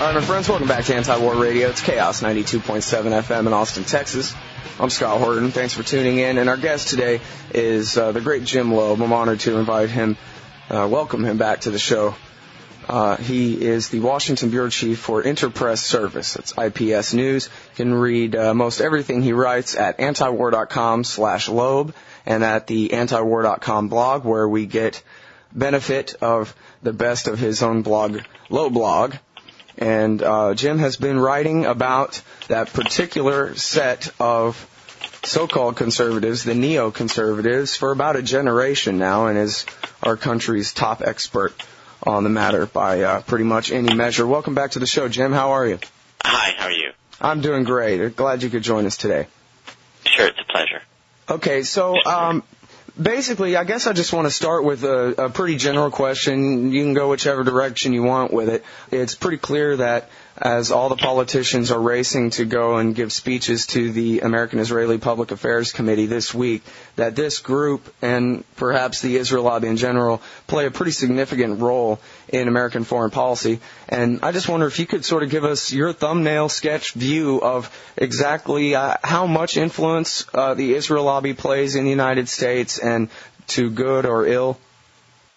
All right, my friends, welcome back to Anti-War Radio. It's Chaos 92.7 FM in Austin, Texas. I'm Scott Horton. Thanks for tuning in. And our guest today is the great Jim Lobe. I'm honored to invite him, welcome him back to the show. He is the Washington Bureau Chief for Interpress Service. That's IPS News. You can read most everything he writes at antiwar.com/Lobe and at the antiwar.com blog, where we get benefit of the best of his own blog, Lobe blog. And Jim has been writing about that particular set of so-called conservatives, the neoconservatives, for about a generation now, and is our country's top expert on the matter by pretty much any measure. Welcome back to the show, Jim. How are you? Hi, how are you? I'm doing great. Glad you could join us today. Sure, it's a pleasure. Okay, so basically, I guess I just want to start with a pretty general question. You can go whichever direction you want with it. It's pretty clear that as all the politicians are racing to go and give speeches to the American-Israeli Public Affairs Committee this week, that this group, and perhaps the Israel lobby in general, play a pretty significant role in American foreign policy. And I just wonder if you could sort of give us your thumbnail sketch view of exactly how much influence the Israel lobby plays in the United States, and to good or ill.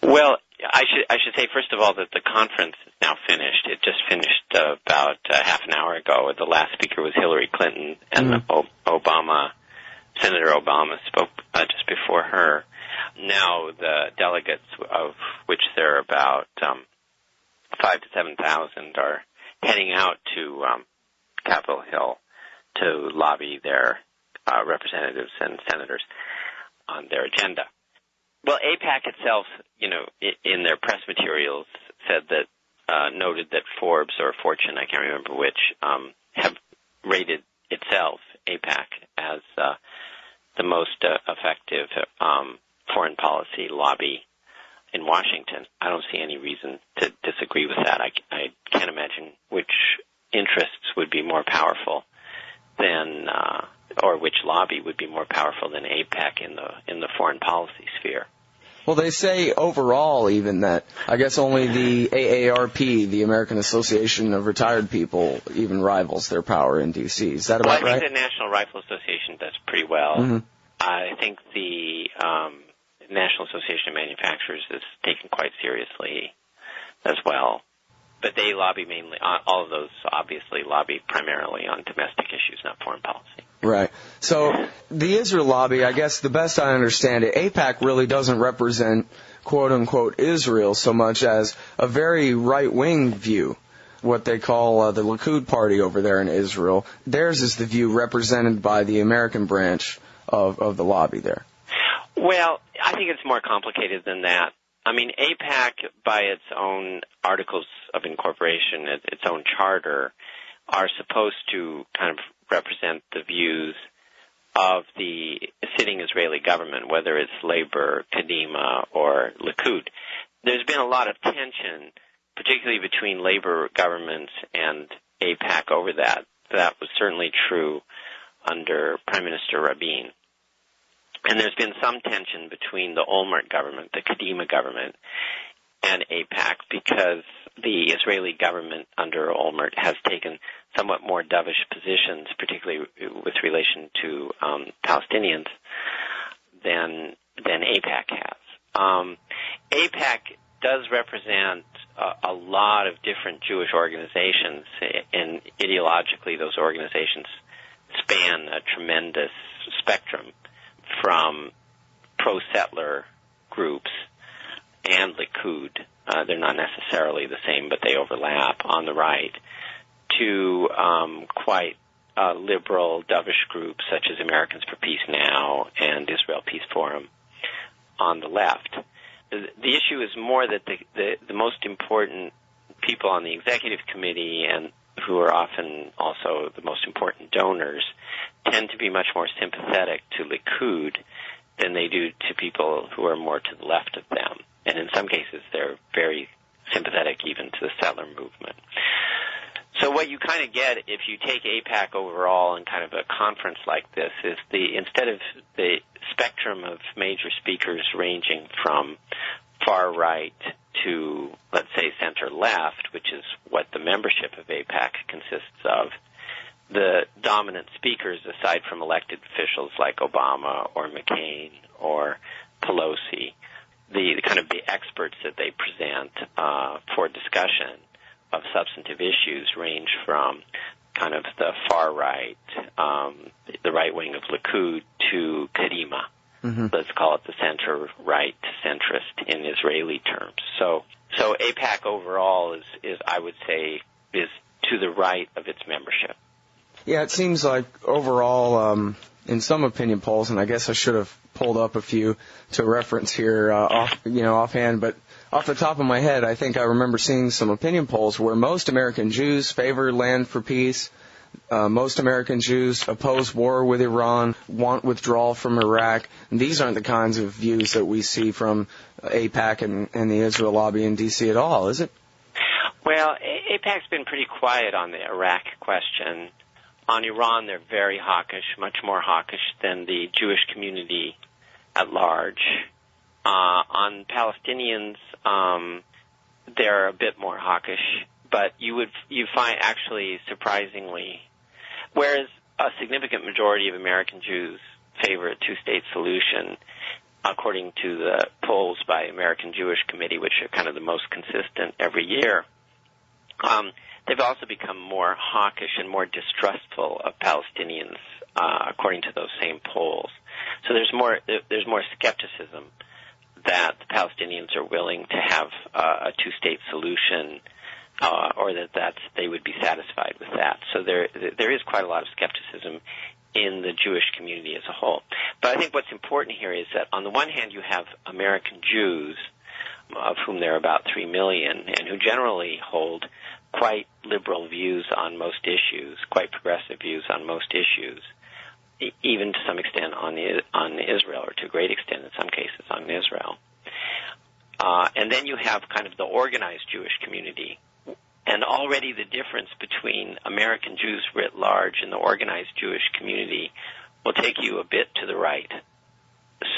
Well, I should say, first of all, that the conference is now finished. It just finished about half an hour ago. The last speaker was Hillary Clinton, and Senator Obama spoke just before her. Now the delegates, of which there are about 5,000 to 7,000, are heading out to Capitol Hill to lobby their representatives and senators on their agenda. Well, AIPAC itself, in their press materials said that, noted that Forbes or Fortune, I can't remember which, have rated itself, AIPAC, as the most effective foreign policy lobby in Washington. I don't see any reason to disagree with that. I can't imagine which interests would be more powerful than, or which lobby would be more powerful than AIPAC in the foreign policy sphere. Well, they say overall even that I guess only the AARP, the American Association of Retired People, even rivals their power in D.C. Is that about right? I think the National Rifle Association does pretty well. Mm-hmm. I think the National Association of Manufacturers is taken quite seriously as well. But they lobby mainly, all of those obviously lobby primarily on domestic issues, not foreign policy. Right. So the Israel lobby, I guess the best I understand it, AIPAC really doesn't represent, quote-unquote, Israel so much as a very right-wing view, what they call the Likud party over there in Israel. Theirs is the view represented by the American branch of the lobby there. Well, I think it's more complicated than that. I mean, AIPAC, by its own articles of incorporation, its own charter, are supposed to kind of represent the views of the sitting Israeli government, whether it's Labor, Kadima, or Likud. There's been a lot of tension, particularly between Labor governments and AIPAC over that. That was certainly true under Prime Minister Rabin. And there's been some tension between the Olmert government, the Kadima government, and AIPAC because the Israeli government under Olmert has taken somewhat more dovish positions, particularly with relation to Palestinians, than AIPAC has. AIPAC does represent a lot of different Jewish organizations, and ideologically those organizations span a tremendous spectrum, from pro-settler groups and Likud, they're not necessarily the same, but they overlap on the right, to quite liberal, dovish groups such as Americans for Peace Now and Israel Peace Forum on the left. The issue is more that the most important people on the executive committee, and who are often also the most important donors, tend to be much more sympathetic to Likud than they do to people who are more to the left of them. And in some cases, they're very sympathetic even to the settler movement. So what you kind of get if you take AIPAC overall in kind of a conference like this is instead of the spectrum of major speakers ranging from far right to, let's say, center-left, which is what the membership of AIPAC consists of, the dominant speakers, aside from elected officials like Obama or McCain or Pelosi, the kind of the experts that they present for discussion of substantive issues range from kind of the far right, the right wing of Likud, to Kadima. Mm-hmm. Let's call it the center-right to centrist in Israeli terms. So AIPAC overall is I would say, is to the right of its membership. Yeah, it seems like overall, in some opinion polls, and I guess I should have pulled up a few to reference here offhand, but off the top of my head, I think I remember seeing some opinion polls where most American Jews favor land for peace. Most American Jews oppose war with Iran, want withdrawal from Iraq. And these aren't the kinds of views that we see from AIPAC and the Israel lobby in D.C. at all, is it? Well, AIPAC's been pretty quiet on the Iraq question. On Iran, they're very hawkish, much more hawkish than the Jewish community at large. On Palestinians, they're a bit more hawkish, but you find actually surprisingly, whereas a significant majority of American Jews favor a two-state solution, according to the polls by American Jewish Committee, which are kind of the most consistent every year, they've also become more hawkish and more distrustful of Palestinians, according to those same polls. So there's more skepticism that the Palestinians are willing to have a two-state solution, or that they would be satisfied with that. So there is quite a lot of skepticism in the Jewish community as a whole. But I think what's important here is that on the one hand you have American Jews, of whom there are about 3 million, and who generally hold quite liberal views on most issues, quite progressive views on most issues, even to some extent on Israel, or to a great extent in some cases on Israel. And then you have kind of the organized Jewish community. And already the difference between American Jews writ large and the organized Jewish community will take you a bit to the right.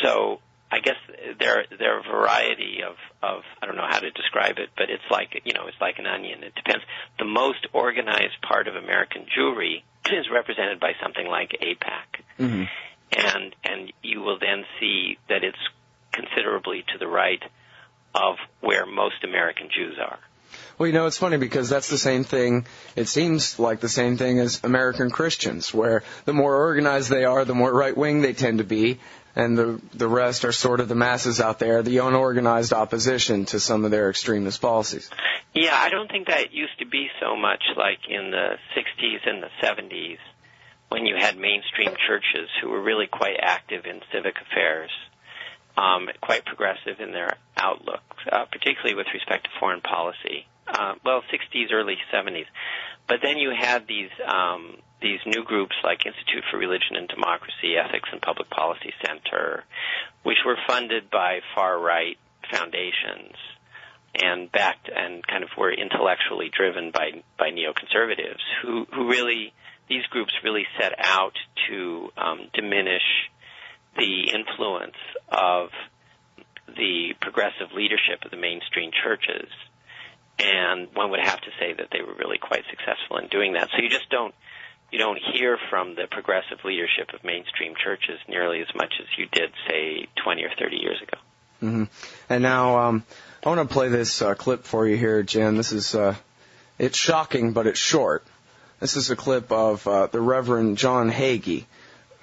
So I guess there are a variety of I don't know how to describe it, but it's like an onion. It depends. The most organized part of American Jewry is represented by something like AIPAC. Mm-hmm. And you will then see that it's considerably to the right of where most American Jews are. Well, it's funny because that's the same thing. It seems like the same thing as American Christians, where the more organized they are, the more right-wing they tend to be, and the rest are sort of the masses out there, the unorganized opposition to some of their extremist policies. Yeah, I don't think that used to be so much like in the 60s and the 70s, when you had mainstream churches who were really quite active in civic affairs, quite progressive in their outlook, particularly with respect to foreign policy. 60s, early 70s. But then you had these new groups like Institute for Religion and Democracy, Ethics and Public Policy Center, which were funded by far-right foundations and backed and kind of were intellectually driven by neoconservatives who really, these groups really set out to diminish the influence of the progressive leadership of the mainstream churches. And one would have to say that they were really quite successful in doing that. So you don't hear from the progressive leadership of mainstream churches nearly as much as you did, say, 20 or 30 years ago. Mm-hmm. And now I want to play this clip for you here, Jim. This is it's shocking, but it's short. This is a clip of the Reverend John Hagee,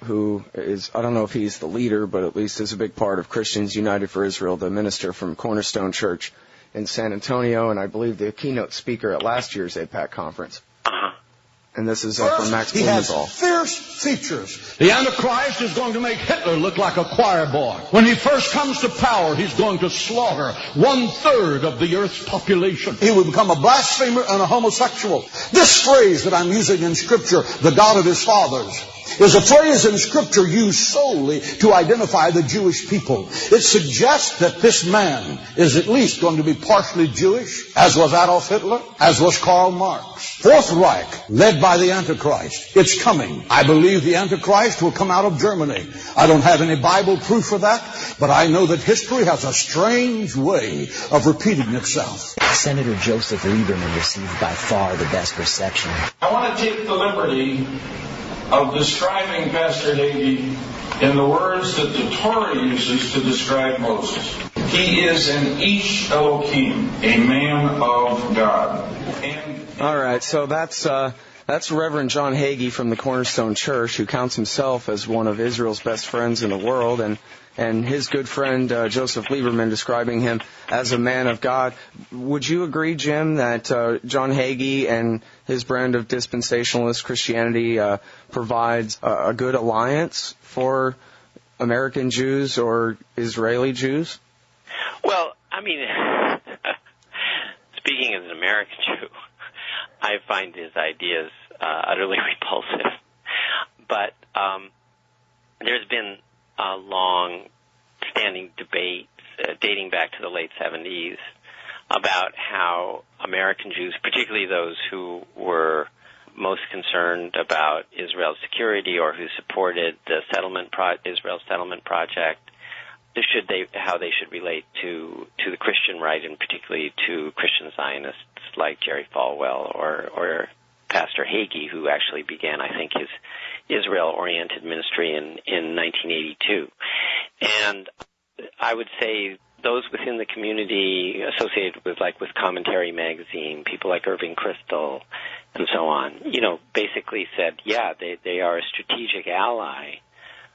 who is, I don't know if he's the leader, but at least is a big part of Christians United for Israel, the minister from Cornerstone Church in San Antonio, and I believe the keynote speaker at last year's AIPAC conference. And this is from Max Blumenthal. He has fierce features. The Antichrist is going to make Hitler look like a choir boy. When he first comes to power, he's going to slaughter 1/3 of the earth's population. He will become a blasphemer and a homosexual. This phrase that I'm using in Scripture, the God of his fathers, is a phrase in Scripture used solely to identify the Jewish people. It suggests that this man is at least going to be partially Jewish, as was Adolf Hitler, as was Karl Marx. Fourth Reich, led by the Antichrist. It's coming. I believe the Antichrist will come out of Germany. I don't have any Bible proof for that, but I know that history has a strange way of repeating itself. Senator Joseph Lieberman received by far the best reception. I want to take the liberty of describing Pastor Hagee in the words that the Torah uses to describe Moses. He is an Ish Elohim, a man of God. All right, so that's Reverend John Hagee from the Cornerstone Church, who counts himself as one of Israel's best friends in the world, and his good friend Joseph Lieberman describing him as a man of God. Would you agree, Jim, that John Hagee and his brand of dispensationalist Christianity provides a good alliance for American Jews or Israeli Jews? Well, I mean, speaking as an American Jew, I find his ideas utterly repulsive. But there's been a long-standing debate dating back to the late 70s about how American Jews, particularly those who were most concerned about Israel's security or who supported the Israel settlement project, how they should relate to the Christian right, and particularly to Christian Zionists like Jerry Falwell or Pastor Hagee, who actually began, I think, his Israel-oriented ministry in 1982. And I would say those within the community associated with Commentary Magazine, people like Irving Kristol and so on, basically said, yeah, they are a strategic ally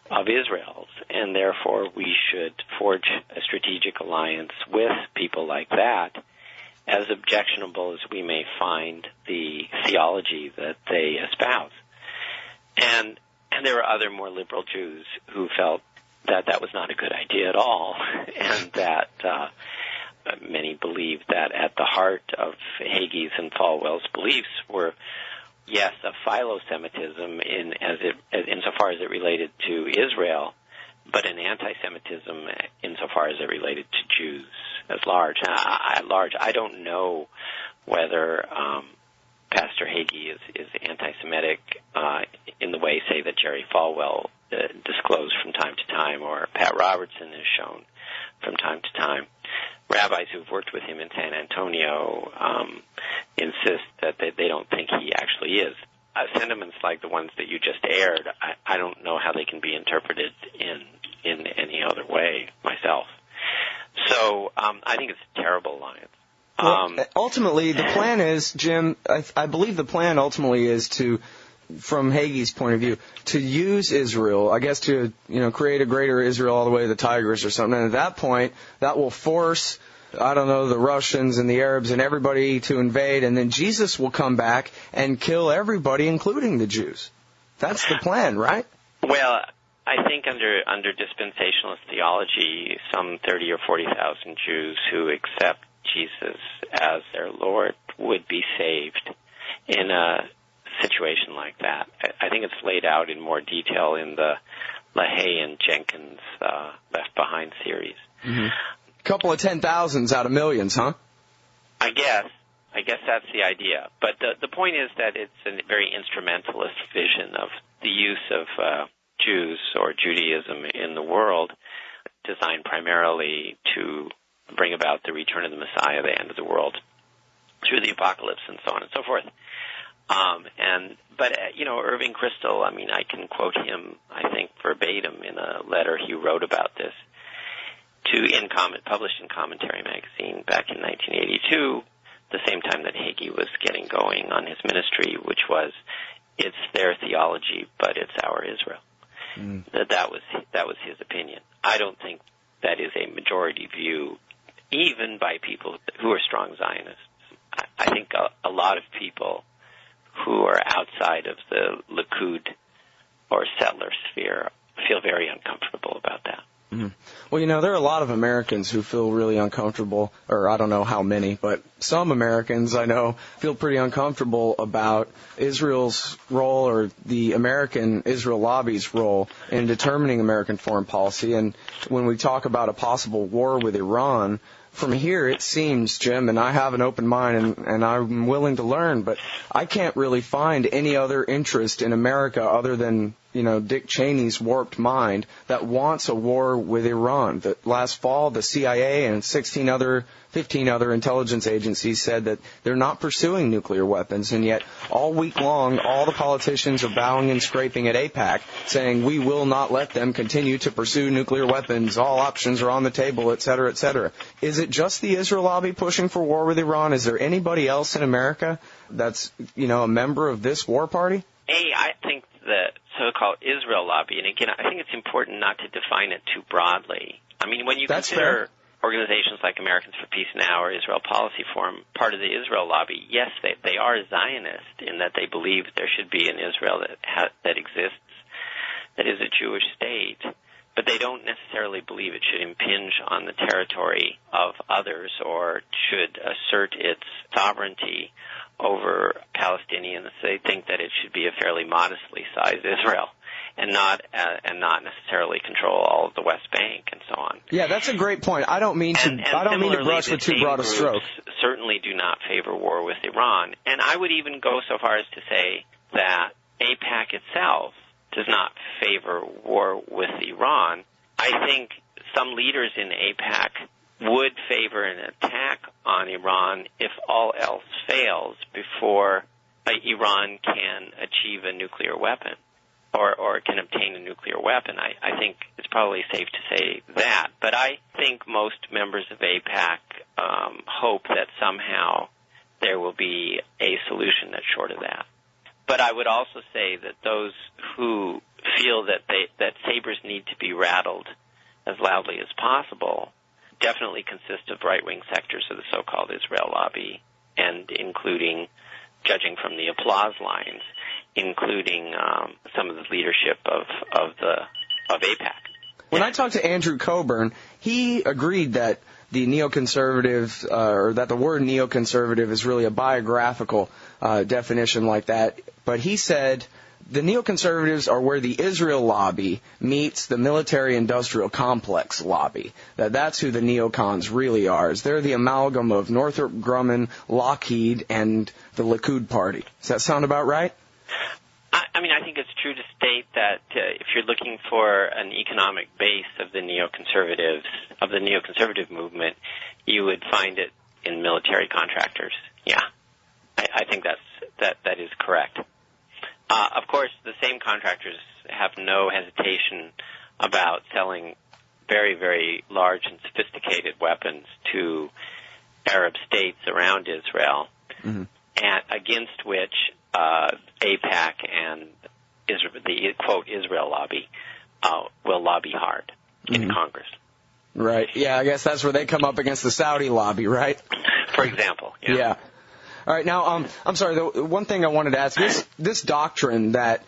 of Israel's, and therefore we should forge a strategic alliance with people like that, as objectionable as we may find the theology that they espouse. And there were other more liberal Jews who felt that that was not a good idea at all, and that many believed that at the heart of Hagee's and Falwell's beliefs were, yes, a philo-Semitism insofar as it related to Israel, but an anti-Semitism insofar as it related to Jews at large. I don't know whether Pastor Hagee is anti-Semitic in the way, say, that Jerry Falwell disclosed from time to time, or Pat Robertson has shown from time to time. Rabbis who've worked with him in San Antonio insist that they don't think he actually is. Sentiments like the ones that you just aired, I don't know how they can be interpreted in any other way myself. So I think it's a terrible alliance. Well, ultimately, the plan is, Jim, I believe the plan ultimately is to, from Hagee's point of view, to use Israel, I guess to, create a greater Israel all the way to the Tigris or something. And at that point, that will force, the Russians and the Arabs and everybody to invade, and then Jesus will come back and kill everybody, including the Jews. That's the plan, right? Well, I think under dispensationalist theology, some 30 or 40,000 Jews who accept Jesus as their Lord would be saved in a situation like that. I think it's laid out in more detail in the LaHaye and Jenkins Left Behind series. Mm-hmm. Couple of 10,000s out of millions, huh? I guess that's the idea. But the point is that it's a very instrumentalist vision of the use of Jews or Judaism in the world, designed primarily to bring about the return of the Messiah, the end of the world, through the apocalypse and so on and so forth. But Irving Kristol, I can quote him, I think, verbatim in a letter he wrote about this published in Commentary Magazine back in 1982, the same time that Hagee was getting going on his ministry, which was, it's their theology, but it's our Israel. Mm. That was his opinion. I don't think that is a majority view, even by people who are strong Zionists. I think a lot of people who are outside of the Likud or settler sphere feel very uncomfortable about that. Mm-hmm. Well, there are a lot of Americans who feel really uncomfortable, or I don't know how many, but some Americans I know feel pretty uncomfortable about Israel's role or the American Israel lobby's role in determining American foreign policy. And when we talk about a possible war with Iran, from here it seems, Jim, and I have an open mind and I'm willing to learn, but I can't really find any other interest in America other than Dick Cheney's warped mind that wants a war with Iran. That last fall, the CIA and 15 other intelligence agencies said that they're not pursuing nuclear weapons, and yet all week long, all the politicians are bowing and scraping at AIPAC, saying we will not let them continue to pursue nuclear weapons. All options are on the table, et cetera, et cetera. Is it just the Israel lobby pushing for war with Iran? Is there anybody else in America that's, a member of this war party? I think the so-called Israel lobby, and again, I think it's important not to define it too broadly. I mean, when you consider organizations like Americans for Peace Now or Israel Policy Forum part of the Israel lobby, yes, they are Zionist in that they believe there should be an Israel that exists, that is a Jewish state, but they don't necessarily believe it should impinge on the territory of others or should assert its sovereignty over Palestinians. They think that it should be a fairly modestly sized Israel and not necessarily control all of the West Bank and so on. Yeah, that's a great point. I don't mean to brush with too broad a stroke. Certainly do not favor war with Iran, and I would even go so far as to say that AIPAC itself does not favor war with Iran. I think some leaders in AIPAC would favor an attack on Iran if all else fails before Iran can achieve a nuclear weapon or can obtain a nuclear weapon. I think it's probably safe to say that. But I think most members of AIPAC hope that somehow there will be a solution that's short of that. But I would also say that those who feel that sabers need to be rattled as loudly as possible definitely consist of right-wing sectors of the so-called Israel lobby, and including, judging from the applause lines, including some of the leadership of AIPAC. When I talked to Andrew Coburn, he agreed that the neoconservative, or that the word neoconservative is really a biographical definition like that, but he said the neoconservatives are where the Israel lobby meets the military-industrial complex lobby. That's who the neocons really are. They're the amalgam of Northrop Grumman, Lockheed, and the Likud party. Does that sound about right? I think it's true to state that if you're looking for an economic base of the neoconservative movement, you would find it in military contractors. Yeah, I think that is correct. Of course, the same contractors have no hesitation about selling very, very large and sophisticated weapons to Arab states around Israel, and against which AIPAC and the, quote, Israel lobby will lobby hard in Congress. Right. Yeah, I guess that's where they come up against the Saudi lobby, right? For example. Yeah. All right, now, I'm sorry, the one thing I wanted to ask, this doctrine that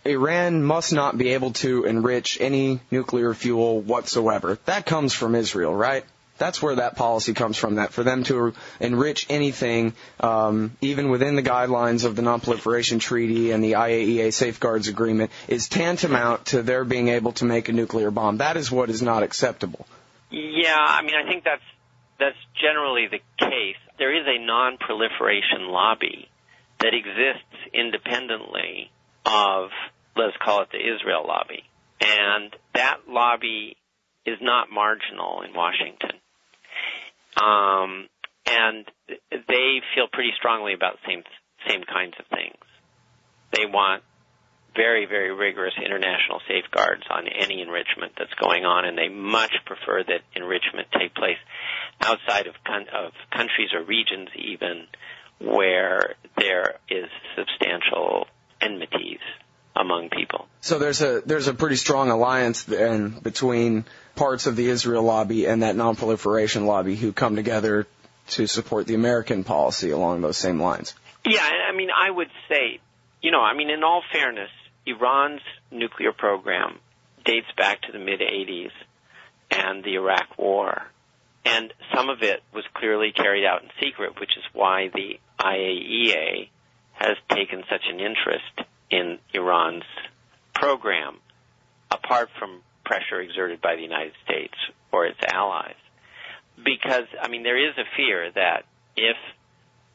Iran must not be able to enrich any nuclear fuel whatsoever, that comes from Israel, right? That's where that policy comes from, that for them to enrich anything, even within the guidelines of the Non-Proliferation Treaty and the IAEA Safeguards Agreement, is tantamount to their being able to make a nuclear bomb. That is what is not acceptable. Yeah, I think that's generally the case. There is a non-proliferation lobby that exists independently of, let's call it the Israel lobby. And that lobby is not marginal in Washington. And they feel pretty strongly about the same kinds of things. They want very, very rigorous international safeguards on any enrichment that's going on, and they much prefer that enrichment take place outside of countries or regions even where there is substantial enmities among people. So there's a pretty strong alliance then between parts of the Israel lobby and that non-proliferation lobby who come together to support the American policy along those same lines. Yeah, I would say, in all fairness, Iran's nuclear program dates back to the mid-'80s. and the Iraq War. And some of it was clearly carried out in secret, which is why the IAEA has taken such an interest in Iran's program, apart from pressure exerted by the United States or its allies. Because, I mean, there is a fear that if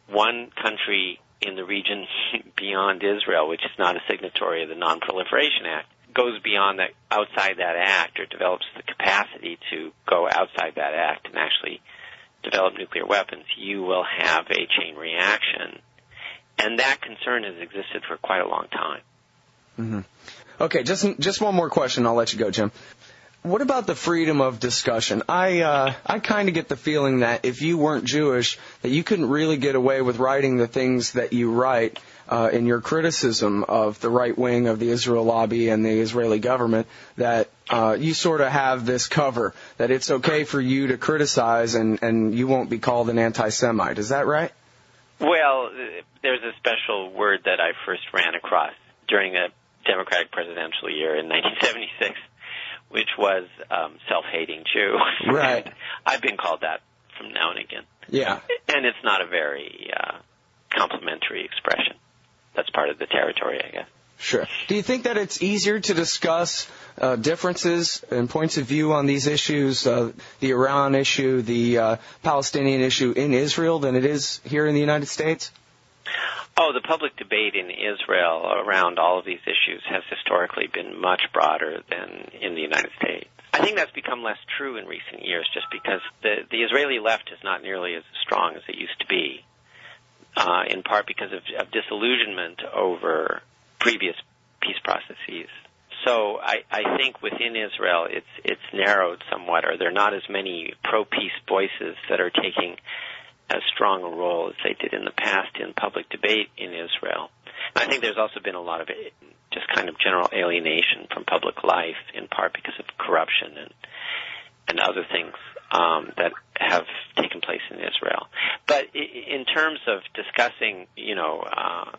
one country in the region beyond Israel, which is not a signatory of the Non-Proliferation Act, goes beyond that, outside that act, or develops the capacity to go outside that act and actually develop nuclear weapons, you will have a chain reaction. And that concern has existed for quite a long time. Mm-hmm. Okay, just one more question. I'll let you go, Jim. What about the freedom of discussion? I kind of get the feeling that if you weren't Jewish, that you couldn't really get away with writing the things that you write in your criticism of the right wing of the Israel lobby and the Israeli government, that you sort of have this cover, that it's okay for you to criticize and you won't be called an anti-Semite. Is that right? Well, there's a special word that I first ran across during a Democratic presidential year in 1976, which was self-hating Jew. Right. I've been called that from now and again. Yeah. And it's not a very complimentary expression. That's part of the territory, I guess. Sure. Do you think that it's easier to discuss differences and points of view on these issues, the Iran issue, the Palestinian issue in Israel than it is here in the United States? Oh, the public debate in Israel around all of these issues has historically been much broader than in the United States. I think that's become less true in recent years just because the Israeli left is not nearly as strong as it used to be, in part because of disillusionment over previous peace processes. So I think within Israel it's narrowed somewhat, or there are not as many pro-peace voices that are taking as strong a role as they did in the past in public debate in Israel. And I think there's also been a lot of just kind of general alienation from public life, in part because of corruption and other things that have taken place in Israel. But in terms of discussing,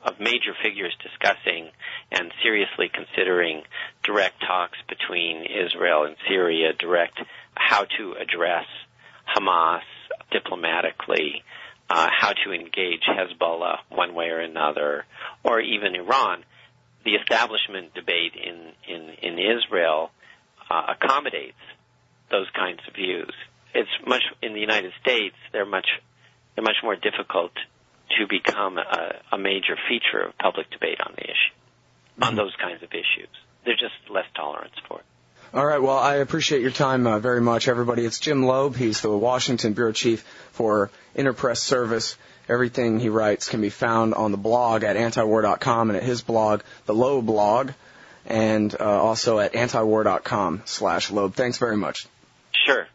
of major figures discussing and seriously considering direct talks between Israel and Syria, how to address Hamas diplomatically, how to engage Hezbollah one way or another, or even Iran, the establishment debate in Israel accommodates those kinds of views. It's much in the United States. They're much more difficult to become a major feature of public debate on the issue, on those kinds of issues. There's just less tolerance for it. All right, well, I appreciate your time very much, everybody. It's Jim Lobe. He's the Washington Bureau Chief for Interpress Service. Everything he writes can be found on the blog at antiwar.com and at his blog, the Lobe blog, and also at antiwar.com/Lobe. Thanks very much. Sure.